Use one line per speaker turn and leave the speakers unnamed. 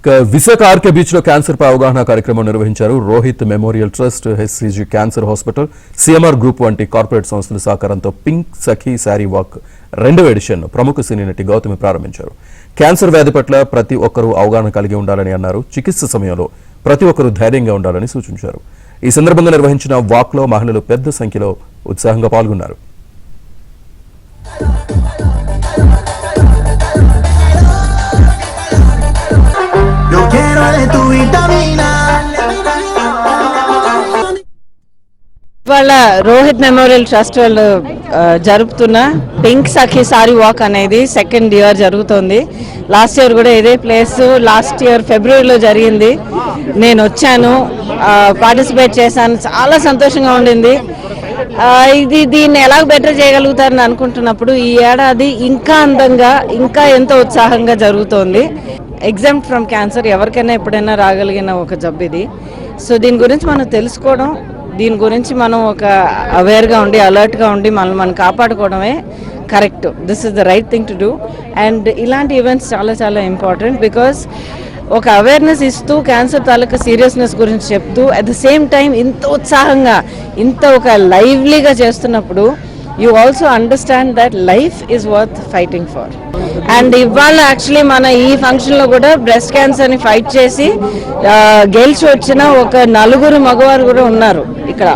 Visakha RK beach లో cancer పై అవగాహన కార్యక్రమం నిర్వహించారు. Rohit memorial trust, HCG cancer hospital, CMR group వంటి కార్పొరేట్ సంస్థల సహకారంతో పింక్ సఖీ శారీ వాక్ 2వ ఎడిషన్ ప్రముఖ సినీ నటి గౌతమి ప్రారంభించారు. క్యాన్సర్ వ్యాధి పట్ల ప్రతి ఒక్కరూ అవగాహన కలిగి ఉండాలని అన్నారు. చికిత్స సమయంలో ప్రతి ఒక్కరూ ధైర్యంగా ఉండాలని సూచించారు. ఈ సందర్భంగా నిర్వహించిన వాక్ లో మహిళలు పెద్ద సంఖ్యలో ఉత్సాహంగా పాల్గొన్నారు.
ఇవాళ రోహిత్ మెమోరియల్ ట్రస్ట్ వాళ్ళు జరుపుతున్న పింక్ సఖీ సారీ వాక్ అనేది 2nd ఇయర్ జరుగుతుంది. లాస్ట్ ఇయర్ కూడా ఇదే ప్లేస్ లాస్ట్ ఇయర్ ఫిబ్రవరిలో జరిగింది. నేను వచ్చాను, పార్టిసిపేట్ చేశాను, చాలా సంతోషంగా ఉండింది. దీన్ని ఎలా బెటర్ చేయగలుగుతారని అనుకుంటున్నప్పుడు ఈ ఏడాది ఇంకా అందంగా ఇంకా ఎంతో ఉత్సాహంగా జరుగుతోంది. ఎగ్జామ్ట్ ఫ్రమ్ క్యాన్సర్ ఎవరికైనా ఎప్పుడైనా రాగలిగిన ఒక జబ్బు ఇది. సో దీని గురించి మనం తెలుసుకోవడం, దీని గురించి మనం ఒక అవేర్గా ఉండి అలర్ట్గా ఉండి మనం కాపాడుకోవడమే correct. This is the right thing to do. And ఇలాంటి ఈవెంట్స్ చాలా చాలా ఇంపార్టెంట్. బికాస్ ఒక అవేర్నెస్ ఇస్తూ క్యాన్సర్ తాలూకా సీరియస్నెస్ గురించి చెప్తూ అట్ ద సేమ్ టైం ఇంత ఉత్సాహంగా ఇంత ఒక లైవ్లీగా చేస్తున్నప్పుడు you also understand that life is worth fighting for. And ఇవాళ యాక్చువల్లీ మన ఈ ఫంక్షన్లో కూడా బ్రెస్ట్ క్యాన్సర్ని ఫైట్ చేసి గెలిచి వచ్చిన ఒక 4 మగవారు కూడా ఉన్నారు ఇక్కడ.